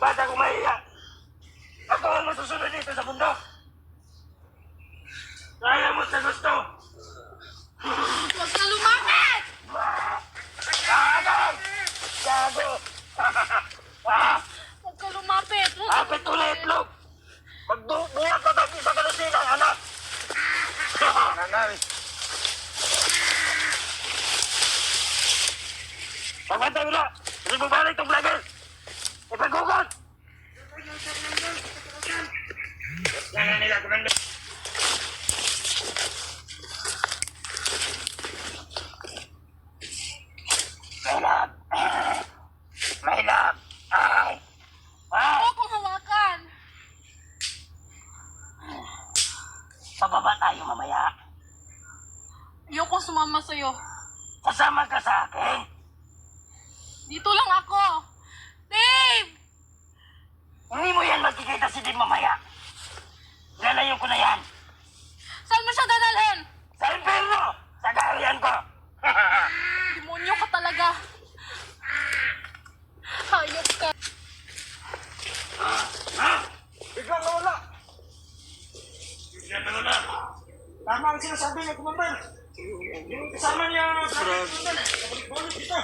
Bata kong mahiya. Ako ang masusunod dito sa mundo. Kaya mo sa gusto. Huwag ka lumapit! Gago! Gago! Huwag ka lumapit! Kapit ko na itlog! Magbuhat ka tayo sa kalusinang, anak! Nanay! Pagpantay mo na! Hindi mo balik itong vlogger! Ipagkukot! Yan na nila, kumanda! Mahilap! Mahilap! Ay! Ah! Huwag kong hawakan! Pababa tayo mamaya. Ayoko sumama sa'yo. Kasama ka sa akin. Dito lang ako! Dave! Hindi mo yan magkikita si Dave mamaya. Lalayo ko na yan. Saan mo siya dadalhin? Sa impyerno! Sa kaharian ko! Demonyo ka talaga. Hayop ka. Biglang nawala. Bigyan na wala. Tama ang sinasabi niya, Kumandan. Yung kasama niya sa Kumandan, kabalik-balik dito.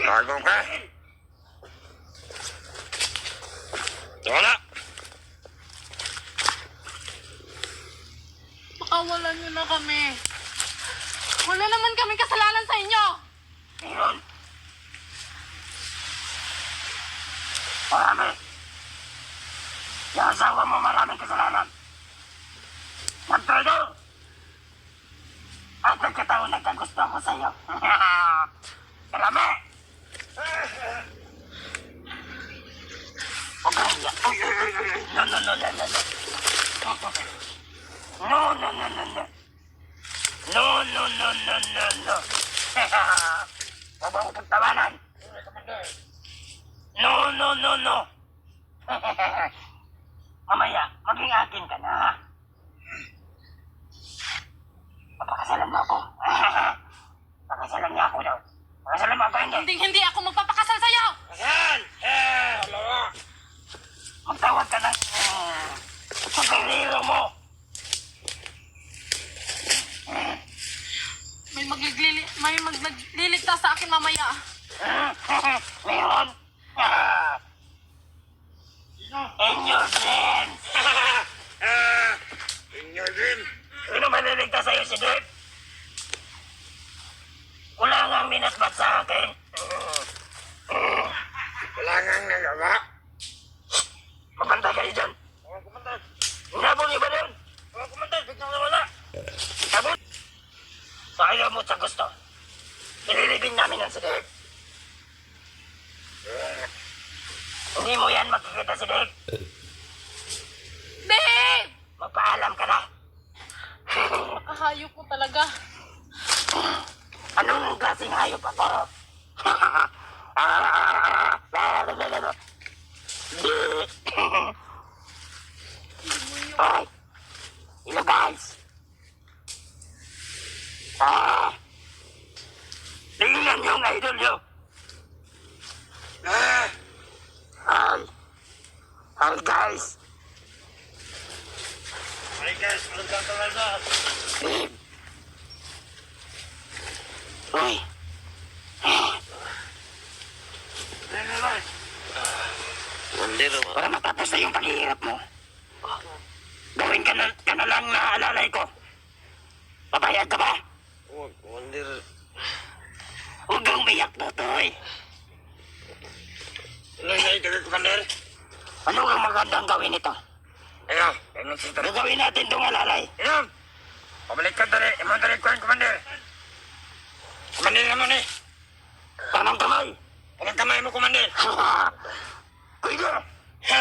Bago ka. Wala. Pakawalan niyo na kami. Wala naman kami kasalanan sa inyo. Ngayon. Marami. Yung asawa mo maraming kasalanan. Nagtrado. At nagkataon nagkagusto ako sa'yo. Marami. Huwag kang iyak. Uy, uy, uy, uy. No, no, no, no, no, no. No, no, no, no, no. No, no, no, no, no, no. Huwag mo akong pagtawanan. No, no, no, no. Mamaya, maging akin ka na. Papakasalan mo ako. Pakasalan niya ako daw. Pakasalan mo ako hindi. Hindi ako magpapakasal sa'yo. Kasal! Dalawa. Magtawag ka ng pagkaliro mo. May magliligtas sa akin mamaya. Meron? In your dream. In your dream? Sino maliligtas sa'yo si Dave? Wala nga minasbat sa akin. Wala nga nagawa. Kumantay kayo dyan. Kumantay. Hinabol niyo ba dyan? Kumantay, biglang nawala. Sabon. Sa ayaw mo sa gusto. Nililibing namin ang si Dave. Hindi mo yan makikita si Dave. Dave! Magpaalam ka na. Nakahayop mo talaga. Anong klaseng hayop ako? Ay, hello guys. Tingnan niyo ang idol niyo. Hi guys. Hi guys, ano ka talaga? Uy. Para matapos na yung paghihirap mo. Gawin ka na lang na alalay ko. Papayag ka ba? Wonder. Huwag kang umiyak, Totoy. Ano na ito, Commander? Ano ang magandang gawin ito? Ayun, ayun si Tari. Gagawin natin itong alalay. Ayun! Pabalik ka, Tari. Imang Tari ko, Commander. Commander naman eh. Tamang kamay. Anong kamay mo, Commander? Kuigo. Ha?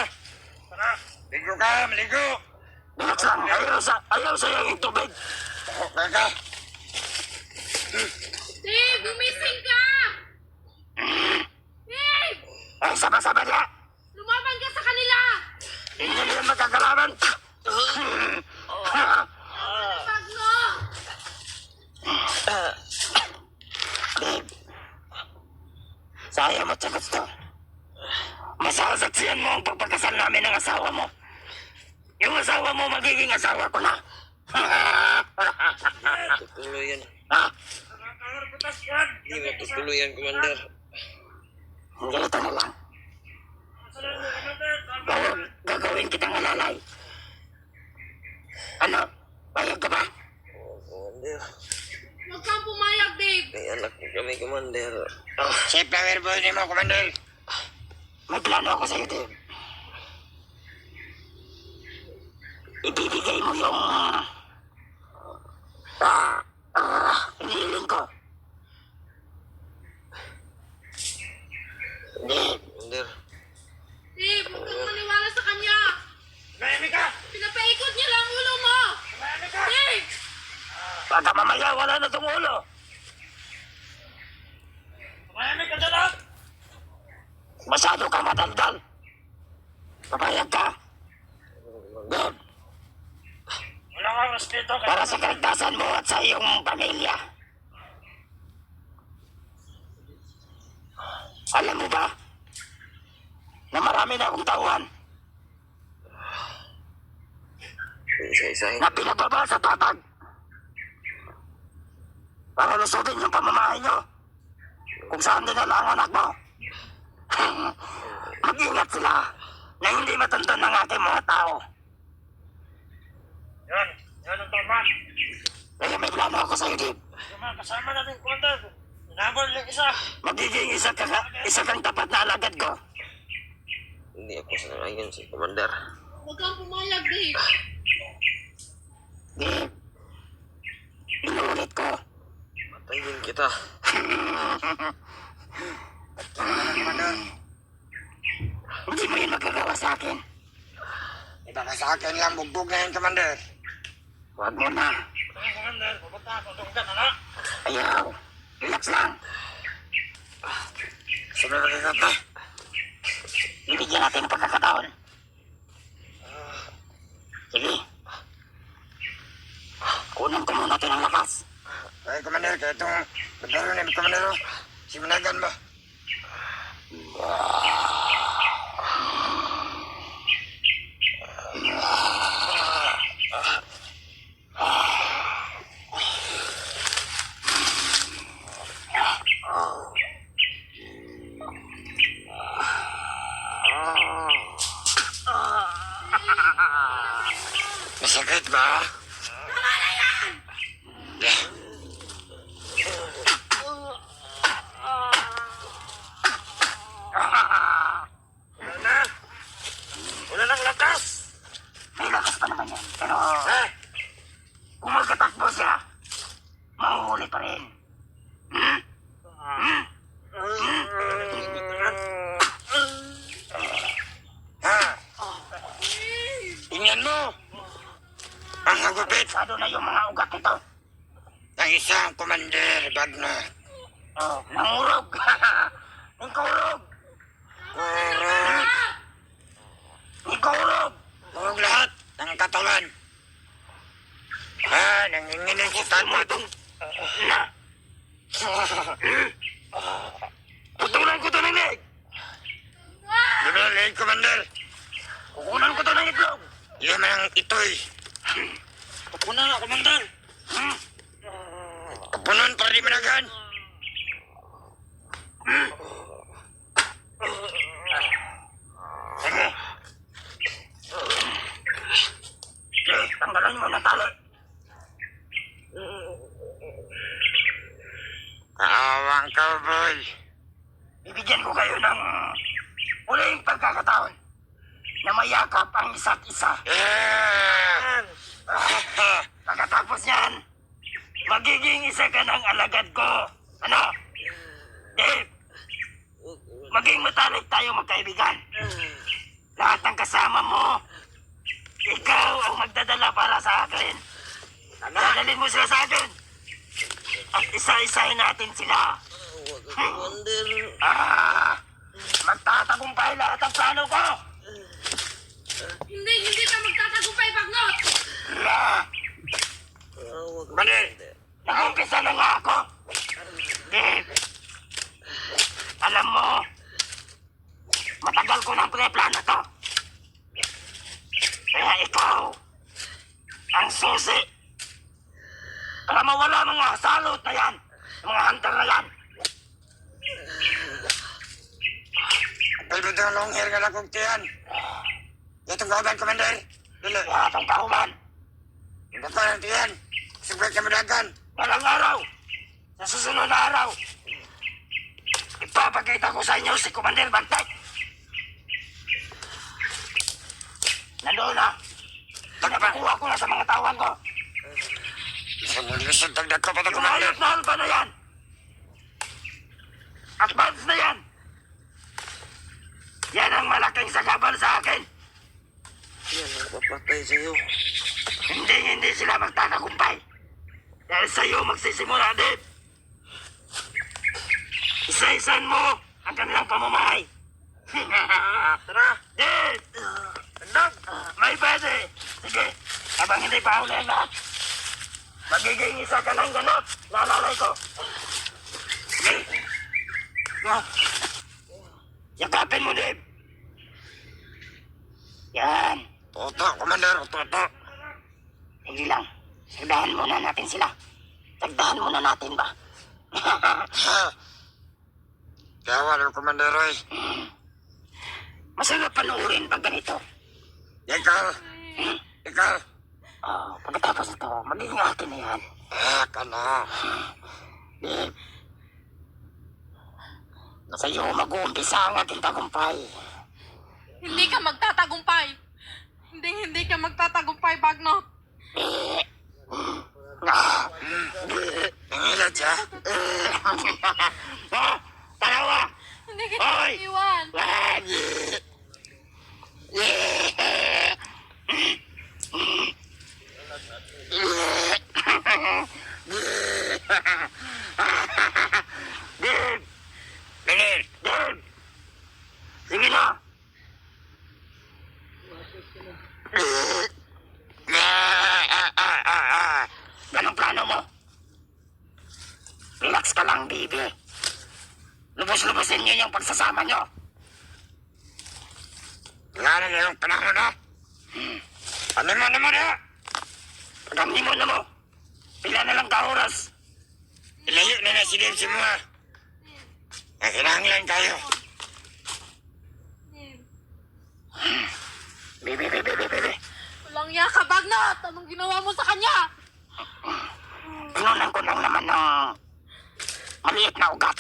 Tara, ligo ka, maligo. Relax lang. Ayaw sa'yo yung tubig. Ako, kaka. Dave, gumising ka! Dave! Ay, sama-sama niya. Lumaban ka sa kanila! Hindi nila magkakalaban. Bag mo! Dave. Sayang mo sa gusto. Masasaksihan mo ang pagpagkasal namin ng asawa mo. Yung asawa mo magiging asawa ko na. Tutuloy yan. Ha? Nakakaharputas yan. Hindi matutuloy yan, Commander. Ganito na lang. Kasalanan mo, Commander. Gagawin kitang alalay. Ano? Bayag ka ba? Oo, Commander. Huwag kang pumayag, Dave. May anak ko kami, Commander. Si flower boy ni mo, Commander. May plano ako sa'yo, Dave. Ibibigay mo yung... hinihiling ko. Dave, Commander. Dave, huwag kang maniwala sa kanya. Tumahimik ka. Pinapaikot niya lang ang ulo mo. Tumahimik ka. Dave! baka mamaya wala na itong ulo. Tumahimik ka dyan, ha? Masyado ka madaldal. Papayag ka. Dave, Wala kang respeto. para sa kaligtasan mo at sa iyong pamilya. Alam mo ba na marami na akong tauhan Isa-isahin. na pinagbaba sa tatag para lusubin yung pamamahay nyo kung saan dinala ang anak mo. Mag-ingat sila na hindi matunton ng ating mga tao. Yan. Yan ang tama. Kaya may plano ako sa'yo, Dave. Yung mga kasama natin, Commander. Inabol yung isa. Magiging isa kang tapat na alagad ko. Hindi ako sanalayan si Commander. Huwag kang pumayag, Dave. Dave, inuulit ko. Patayin kita. Hindi mo yun magagawa sa akin. Iba ka sa akin lang. Bugbog na yun, Commander. Huwag mo na. Commander, pupunta ako. Tunggan, ano? Ayaw. Relax lang. Sunod na ka. Bibigyan natin ng pagkakataon. Sige. Kunan ko muna ito ng lakas. Ay, Commander, kaya itong badaro ni Commander, simanagan mo. Masakit ba? Wala na. Wala nang lakas. May lakas pa naman yan. Pero kung magkatakbo siya, mahuhuli pa rin. Ha? Tingnan mo. Ang hagupit Sado na yung mga ugat nito. ng isang Commander Bagna. Oh, nangurog. Nangkurog. Kurog. Nangkurog. Kurog lahat ng katawan. Ha? Nanginginig si Talbot. Na. Putulan ko to ng leg. Di ba lang, Commander? Kukunan ko to ng itlog. Yan ang itoy. Kapunan na, Commander. Kapunan para di managan. Tanggalan mo na tali. Kaawang cowboy. Bibigyan ko kayo ng huling pagkakataon na mayakap ang isa't isa. Yeah! Pagkatapos yan, magiging isa ka ng alagad ko. Ano? Dave, maging matalik tayo magkaibigan. Lahat ng kasama mo, ikaw ang magdadala para sa akin. Dadalhin mo sila sa akin. At isa-isahin natin sila. Huwag ka, Commander. Magtatagumpay lahat ang plano ko. Hindi ka magtatagumpay, Bagnot. Huwag ka, Commander! Nag-umpisa na nga ako. Dave, alam mo, matagal ko na itong long hair nga lakong tiyan. Itong kauban, Commander. Dili. Wala itong kauban. Hindi pa ng tiyan. Sugay ka madagan. Walang araw. Sa susunod na araw, ipapakita ko sa inyo si Commander Bantek. Nandoon na. Napakuha ko na sa mga tawan ko. Sa muli sa dagdag ka pa ito, Commander. Ayos na halba na yan. Advance na yan. Yan ang malaking sagabal sa akin. Yan ang papatay sa'yo. Hindi sila magtatagumpay. Dahil sa'yo magsisimula din. Isa-isan mo ang kanilang pamamahay. Tara, Dave! Andang! May pwede! Sige, habang hindi pa huli ang lahat. Magiging isa ka ng ganot. Nalalay ko. Sige. Yakapin mo, Dave. Yan. Toto, Commander. Toto. Hindi lang. Sagdahan muna natin sila. Sagdahan muna natin ba? Ha? Kaya wala, Commander, oy. Masarap panoorin pag ganito. Ikaw. Ikaw. Pagkatapos ito, magiging akin na yan. Ka na. Dave. Sa iyo mag-uumpisa ang ating tagumpay. Hindi ka magtatagumpay. Hindi ka magtatagumpay, Bagnot. Nangilat siya. Talawa! Hindi kita Hoy! iwan. Dave! Dave. Dave! Sige na! Anong plano mo? Relax ka lang, baby. Lubos-lubosin niyo yung pagsasama niyo. Wala na yung panahon na. Ano mo naman na? Pag ang himo na mo, pila na lang ka oras. Ilayo na na si Dave si mga. Nakinahanglan kayo. Baby. Walang iya ka, Bagnot. Anong ginawa mo sa kanya? Inunan ko lang naman ng maliit na ugat.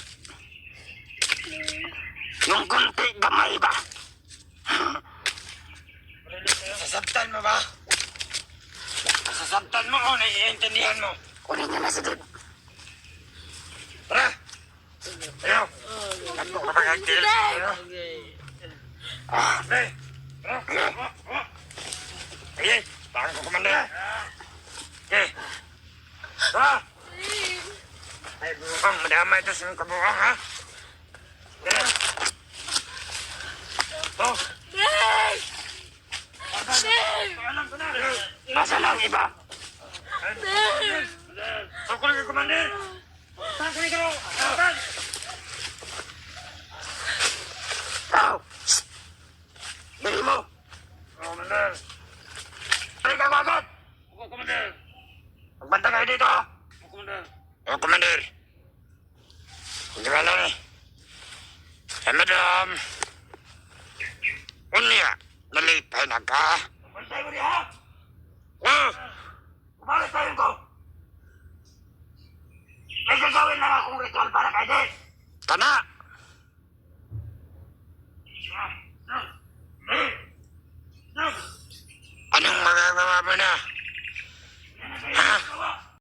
Yung kunti gamay ba? Sasabtan mo ba? Sasabtan mo o naiintindihan mo? Kunin niyo na si Dave. Tara! Ayaw! Ano ka pag-agtil? Hey! Sige! Parang ko, Commander! Okay! Tara! Ay, buwang! Madama ito sa kabuwang, ha? Okay! Ito! Dave! Dave! Nasaan ang iba? Dave! Ako lang, Commander! Saan ka nito? Saan? Tao! Dali mo! Commander! Balik ka agad! Ako, Commander! Magbanta kayo dito, ha? Ako, Commander! Ako, Commander! Hindi ba lang eh? Madam! Unya! Nalipay na ka! Bantay mo niya, ha? Oh! Balik tayo ko! May gagawin lang akong ritual para kay Dave! Kana! Anong magagawa mo na?